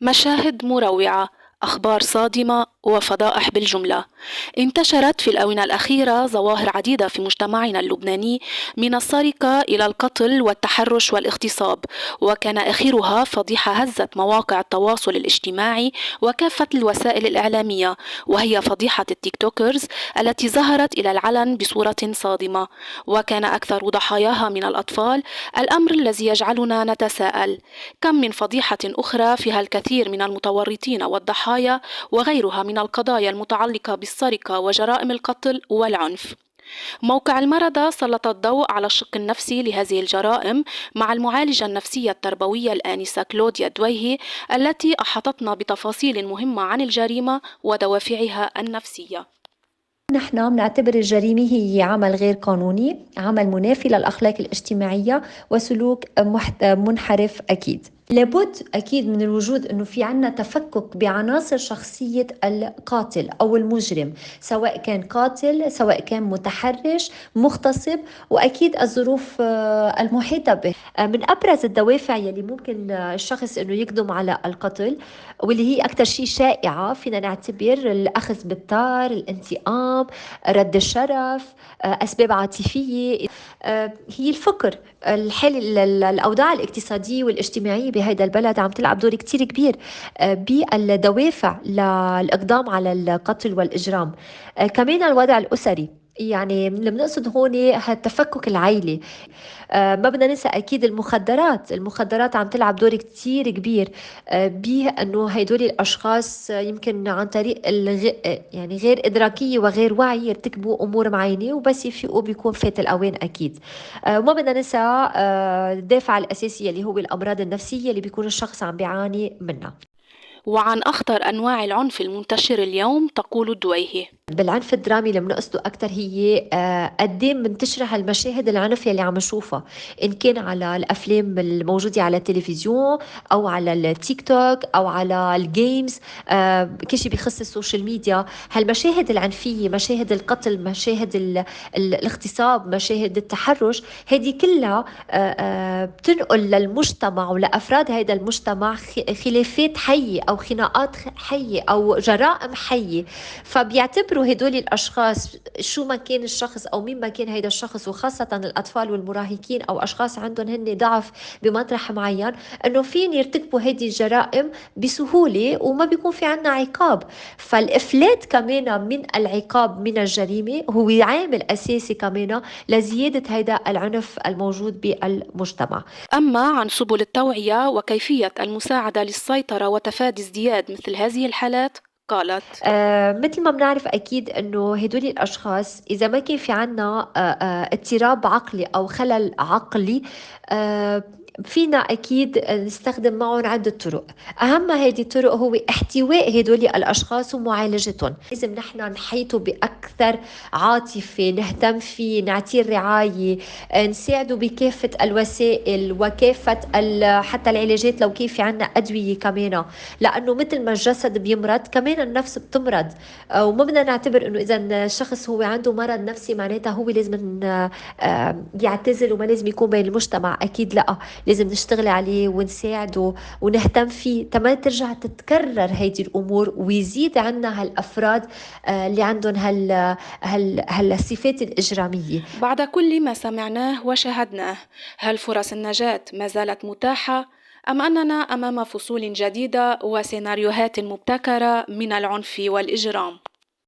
مشاهد مروعة، أخبار صادمة وفضائح بالجملة. انتشرت في الآونة الأخيرة ظواهر عديدة في مجتمعنا اللبناني، من السرقة إلى القتل والتحرش والاغتصاب، وكان آخرها فضيحة هزت مواقع التواصل الاجتماعي وكافة الوسائل الإعلامية، وهي فضيحة التيك توكرز التي ظهرت إلى العلن بصورة صادمة، وكان أكثر ضحاياها من الأطفال. الأمر الذي يجعلنا نتساءل: كم من فضيحة أخرى فيها الكثير من المتورطين والضحايا، وغيرها من القضايا المتعلقة بالسرقة وجرائم القتل والعنف. موقع المردة سلط الضوء على الشق النفسي لهذه الجرائم مع المعالجة النفسية التربوية الآنسة كلوديا دويهي، التي أحاطتنا بتفاصيل مهمة عن الجريمة ودوافعها النفسية. نحن بنعتبر الجريمة هي عمل غير قانوني، عمل منافي للأخلاق الاجتماعية، وسلوك منحرف أكيد. لابد أكيد من الوجود أنه في عنا تفكك بعناصر شخصية القاتل أو المجرم، سواء كان قاتل سواء كان متحرش مغتصب، وأكيد الظروف المحيطة به. من أبرز الدوافع يلي ممكن الشخص أنه يقدم على القتل، واللي هي أكثر شيء شائعة، فينا نعتبر الأخذ بالطار، الانتقام، رد الشرف، أسباب عاطفية، هي الفقر. الحال الأوضاع الاقتصادية والاجتماعية بهذا البلد عم تلعب دور كتير كبير بالدوافع للإقدام على القتل والإجرام. كمان الوضع الأسري، يعني اللي بنقصد هون التفكك العائلي. ما بدنا ننسى أكيد المخدرات عم تلعب دور كتير كبير بأنه هيدول الأشخاص يمكن عن طريق يعني غير إدراكية وغير وعي يرتكبوا أمور معينة، وبس يفيقوا بيكون فات الأوان أكيد. وما بدنا ننسى الدافع الأساسي اللي هو الأمراض النفسية اللي بيكون الشخص عم بيعاني منها. وعن أخطر أنواع العنف المنتشر اليوم تقول دويهي: بالعنف الدرامي اللي بنقصده أكتر هي قد ايه بنتشرح المشاهد العنف اللي عم نشوفها، إن كان على الأفلام الموجودة على التلفزيون أو على التيك توك أو على الجيمز، كل شيء بيخص السوشيال ميديا. هالمشاهد العنفية، مشاهد القتل، مشاهد الاغتصاب، مشاهد التحرش، هذه كلها بتنقل للمجتمع ولأفراد هذا المجتمع خلافات حية أو خناقات حية أو جرائم حية. فبيعتبروا هدول الأشخاص شو ما كان الشخص أو مين ما كان هيدا الشخص، وخاصة الأطفال والمراهقين أو أشخاص عندهم هن ضعف بمطرح معين، أنه فين يرتكبوا هذه الجرائم بسهولة وما بيكون في عنا عقاب. فالإفلات كمان من العقاب من الجريمة هو عامل أساسي كمان لزيادة هيدا العنف الموجود بالمجتمع. أما عن سبل التوعية وكيفية المساعدة للسيطرة وتفادي ازدياد مثل هذه الحالات، قالت: مثل ما بنعرف أكيد أنه هدول الأشخاص إذا ما كان في عنا اضطراب عقلي أو خلل عقلي، فينا أكيد نستخدم معهم عدة طرق. أهم هذه الطرق هو احتواء هدول الأشخاص ومعالجتهم. لازم نحن نحيطه بأكثر عاطفة، نهتم فيه، نعطيه الرعاية، نساعده بكافة الوسائل وكافة حتى العلاجات لو كيف في عنا أدوية كمان، لأنه مثل ما الجسد بيمرض كمان النفس بتمرض. وما بدنا نعتبر أنه إذا الشخص هو عنده مرض نفسي معناتها هو لازم يعتزل وما لازم يكون بين المجتمع. أكيد لا، لازم نشتغل عليه ونساعده ونهتم فيه تما ترجع تتكرر هيدي الأمور، ويزيد عنا هالأفراد اللي عندهم هالصفات الإجرامية. بعد كل ما سمعناه وشاهدناه، هل فرص النجاة ما زالت متاحة، أم أننا أمام فصول جديدة وسيناريوهات مبتكرة من العنف والإجرام؟